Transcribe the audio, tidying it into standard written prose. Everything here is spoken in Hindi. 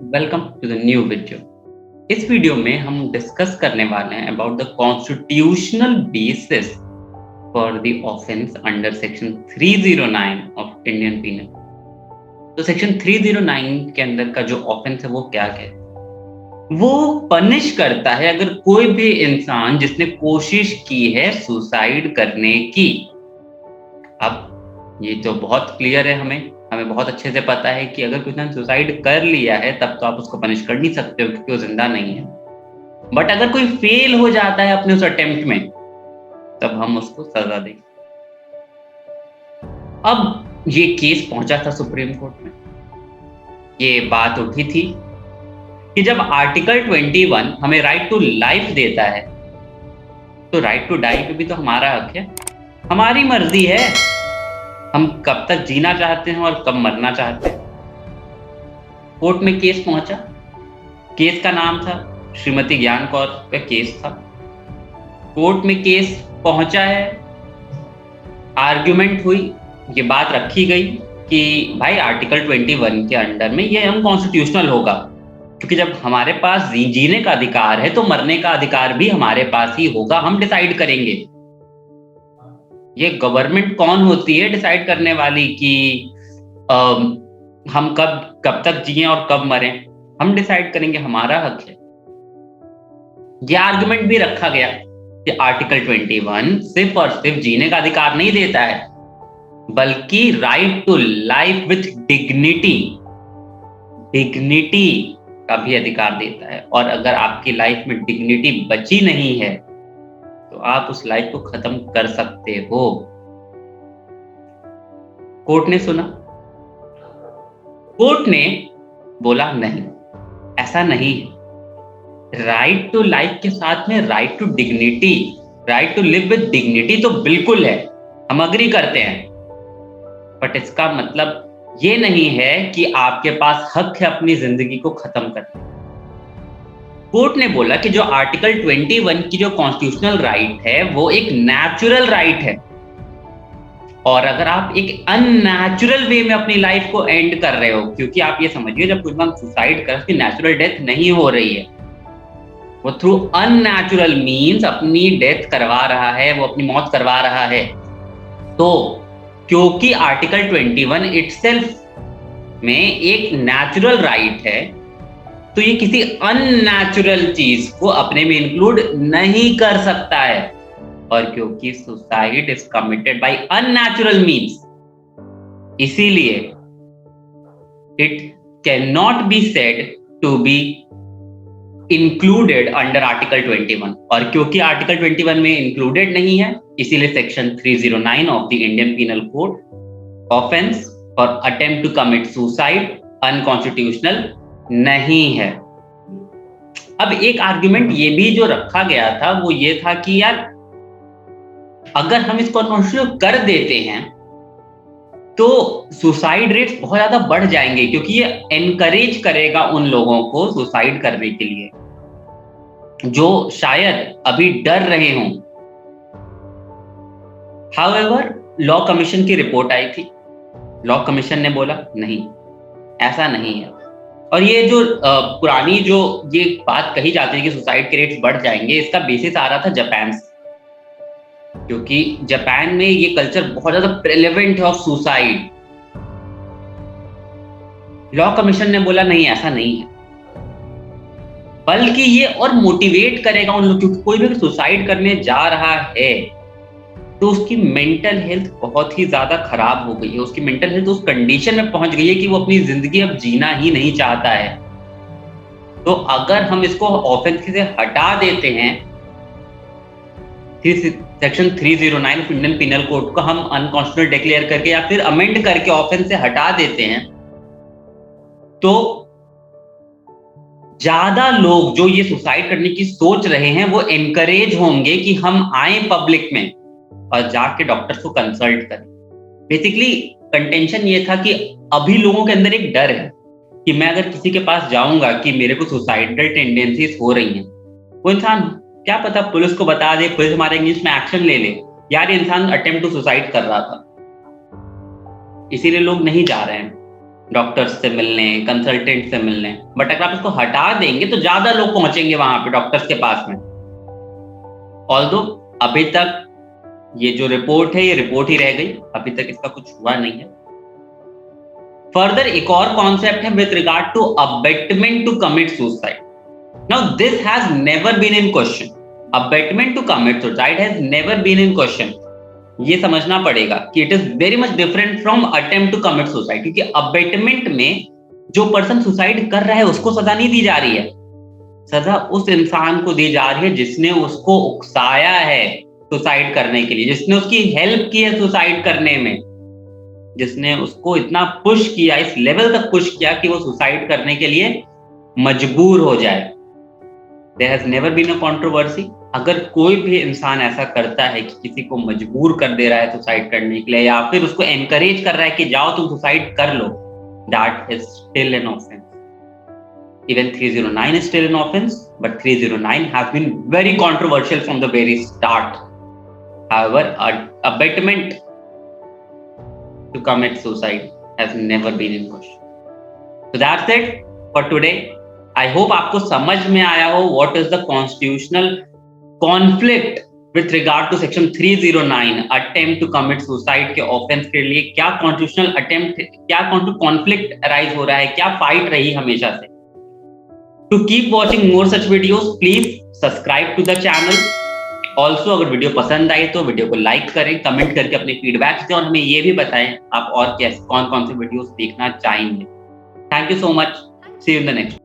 Welcome to the new video. इस वीडियो में हम डिस्कस करने वाले हैं about the constitutional basis for the offence under section 309 of Indian penal. तो सेक्शन 309 के अंदर का जो ऑफेंस है वो क्या है? वो पनिश करता है अगर कोई भी इंसान जिसने कोशिश की है सुसाइड करने की। अब ये तो बहुत क्लियर है, हमें बहुत अच्छे से पता है कि अगर कोई इंसान सुसाइड कर लिया है तब तो आप उसको पनिश कर नहीं सकते हो क्योंकि वो जिंदा नहीं है। बट अगर कोई फेल हो जाता है अपने उस अटेम्प्ट में तब हम उसको सजा देंगे। अब ये केस पहुंचा था सुप्रीम कोर्ट में। ये बात उठी थी कि जब आर्टिकल 21 हमें राइट टू लाइफ देता है तो राइट टू डाई पे भी तो हमारा हक है, हमारी मर्जी है हम कब तक जीना चाहते हैं और कब मरना चाहते हैं। कोर्ट में केस पहुंचा। केस का नाम था श्रीमती ज्ञान कौर का केस था। कोर्ट में केस पहुंचा है, आर्ग्यूमेंट हुई, ये बात रखी गई कि भाई आर्टिकल 21 के अंडर में ये अनकॉन्स्टिट्यूशनल होगा क्योंकि जब हमारे पास जीने का अधिकार है तो मरने का अधिकार भी हमारे पास ही होगा, हम डिसाइड करेंगे। ये गवर्नमेंट कौन होती है डिसाइड करने वाली कि हम कब तक जिए और कब मरें? हम डिसाइड करेंगे, हमारा हक है। ये आर्गुमेंट भी रखा गया कि आर्टिकल 21 सिर्फ और सिर्फ जीने का अधिकार नहीं देता है बल्कि right to life with dignity का भी अधिकार देता है। और अगर आपकी लाइफ में डिग्निटी बची नहीं है तो आप उस लाइफ को खत्म कर सकते हो। कोर्ट ने सुना, कोर्ट ने बोला नहीं, ऐसा नहीं है। राइट टू लाइफ के साथ में right to dignity, right to live with dignity तो बिल्कुल है, हम अग्री करते हैं। बट इसका मतलब ये नहीं है कि आपके पास हक है अपनी जिंदगी को खत्म करने। कोर्ट ने बोला कि जो आर्टिकल 21 की जो कॉन्स्टिट्यूशनल राइट है वो एक नेचुरल राइट है और अगर आप एक अननेचुरल वे में अपनी लाइफ को एंड कर रहे हो, क्योंकि आप ये समझिए जब कोई इंसान सुसाइड कर उसकी नेचुरल डेथ नहीं हो रही है, वो थ्रू अननेचुरल मीन्स अपनी डेथ करवा रहा है, वो अपनी मौत करवा रहा है। तो क्योंकि आर्टिकल 21 इटसेल्फ में एक नेचुरल राइट है तो ये किसी अननेचुरल चीज को अपने में इंक्लूड नहीं कर सकता है। और क्योंकि suicide is committed by unnatural means, इसीलिए it can not be said to be included under article 21। और क्योंकि आर्टिकल 21 में इंक्लूडेड नहीं है इसीलिए section 309 of the Indian penal code offence for attempt to commit suicide unconstitutional नहीं है। अब एक आर्गुमेंट ये भी जो रखा गया था वो ये था कि यार अगर हम इसको अनकॉन्स्टिट्यूशनल कर देते हैं तो सुसाइड रेट्स बहुत ज्यादा बढ़ जाएंगे क्योंकि ये एनकरेज करेगा उन लोगों को सुसाइड करने के लिए जो शायद अभी डर रहे हों। हाउएवर लॉ कमीशन की रिपोर्ट आई थी, लॉ कमीशन ने बोला नहीं, ऐसा नहीं है। और ये जो पुरानी जो ये बात कही जाती है कि सुसाइड के रेट्स बढ़ जाएंगे, इसका बेसिस आ रहा था जापान से, क्योंकि जापान में ये कल्चर बहुत ज्यादा प्रेलेवेंट है ऑफ सुसाइड। लॉ कमीशन ने बोला नहीं, ऐसा नहीं है, बल्कि ये और मोटिवेट करेगा उन लोग, क्योंकि कोई भी सुसाइड करने जा रहा है तो उसकी मेंटल हेल्थ बहुत ही ज्यादा खराब हो गई है, उसकी मेंटल हेल्थ उस कंडीशन में पहुंच गई है कि वो अपनी जिंदगी अब जीना ही नहीं चाहता है। तो अगर हम इसको ऑफेंस से हटा देते हैं, section 309 of Indian penal code को हम अनकॉन्स्टिट्यूशनल डिक्लेयर करके या फिर अमेंड करके ऑफेंस से हटा देते हैं, तो ज्यादा लोग जो ये सुसाइड करने की सोच रहे हैं वो एनकरेज होंगे कि हम आए पब्लिक में और जाके डॉक्टर्स को कंसल्ट करें। बेसिकली कंटेंशन ये था कि अभी लोगों के अंदर एक डर है कि मैं अगर किसी के पास जाऊंगा कि मेरे को सुसाइडल टेंडेंसीज हो रही हैं, वो इंसान क्या पता पुलिस को बता दे, पुलिस हमारे अगेंस्ट में एक्शन ले ले, यार ये इंसान अटेम्प्ट टू सुसाइड कर रहा था, इसीलिए लोग नहीं जा रहे हैं। डॉक्टर्स से मिलने, कंसल्टेंट से मिलने, बट अगर आप इसको हटा देंगे तो ज्यादा लोग पहुंचेंगे वहां पे डॉक्टर्स के पास में। ऑल्दो अभी तक ये जो रिपोर्ट है ये रिपोर्ट ही रह गई, अभी तक इसका कुछ हुआ नहीं है। फर्दर एक और कॉन्सेप्ट है with regard to abetment to commit suicide. Now this has never been in question. Abetment to commit suicide has never been in question. ये समझना पड़ेगा कि it is very much different from attempt to commit suicide, क्योंकि अबेटमेंट में जो पर्सन सुसाइड कर रहा है उसको सजा नहीं दी जा रही है, सजा उस इंसान को दी जा रही है जिसने उसको उकसाया है सुसाइड करने के लिए, जिसने उसकी हेल्प की है सुसाइड करने में, जिसने उसको इतना पुश किया, इस लेवल तक पुश किया कि वो सुसाइड करने के लिए मजबूर हो जाए। There has never been a controversy. अगर कोई भी इंसान ऐसा करता है कि किसी को मजबूर कर दे रहा है सुसाइड करने के लिए, या फिर उसको एनकरेज कर रहा है कि जाओ तुम सुसाइड कर लो, that is still an offence. Even 309 is still an offense, but 309 has been very controversial from the very start. However, abetment to commit suicide has never been in question. So that's it for today. I hope आपको समझ में आया हो what is the constitutional conflict with regard to section 309 attempt to commit suicide के offense के लिए क्या constitutional attempt, क्या conflict arise हो रहा है, क्या fight रही हमेशा से। To keep watching more such videos, please subscribe to the channel. Also, अगर वीडियो पसंद आई तो वीडियो को लाइक करें, कमेंट करके अपने फीडबैक दें और हमें ये भी बताएं आप और कौन कौन से वीडियोस देखना चाहेंगे। Thank you so much. See you in the next.